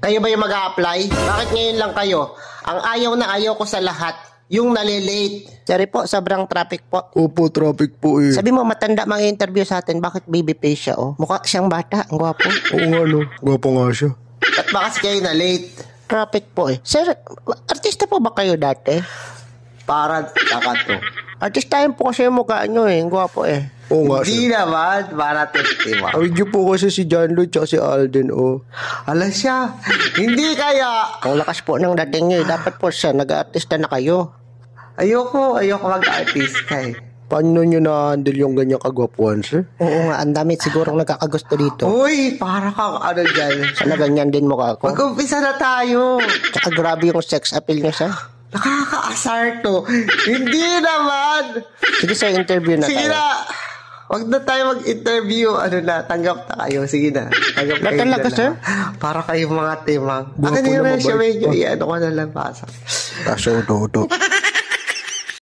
Kayo ba yung mag-a-apply? Bakit ngayon lang kayo? Ang ayaw na ayaw ko sa lahat, yung nalilate. Sorry po, sobrang traffic po. Opo, traffic po eh. Sabi mo, matanda mga interview sa atin. Bakit baby face siya, oh? Mukha siyang bata. Ang gwapo. Oo nga, no. Gwapo nga siya. At baka kayo na late. Traffic po eh. Sir, artista po ba kayo dati? Para to. Artistahin po kasi yung mukha nyo eh. Ang gwapo eh. Oo nga Hindi siya. naman. Para testima. Awig niyo po kasi si John Lloyd tsaka si Alden, oh. Ala siya. Hindi kaya. Ang lakas po ng dating nyo eh. Dapat po siya. Nag-artista na kayo. Ayoko mag-artista eh. Paano nyo na-handle yung ganyang kagwapuan, sir? Oo nga, ang dami sigurong nagkakagusto dito. Uy, para kang ano dyan. Sana ganyan din mukha ko. Mag-umpisa na tayo. Tsaka grabe yung sex appeal niya siya. Nakakaasar to. Hindi naman. Sige sa interview na Sige tayo. na. Wag na tayo mag-interview. Ano na, tanggap na kayo. Sige na. Tanggap Na kayo talaga, na sir? Para kayong mga timang. Gwapo Akin yung na resume mabait nyo. pa. Iyan ko na lang pasok. Kaso, do.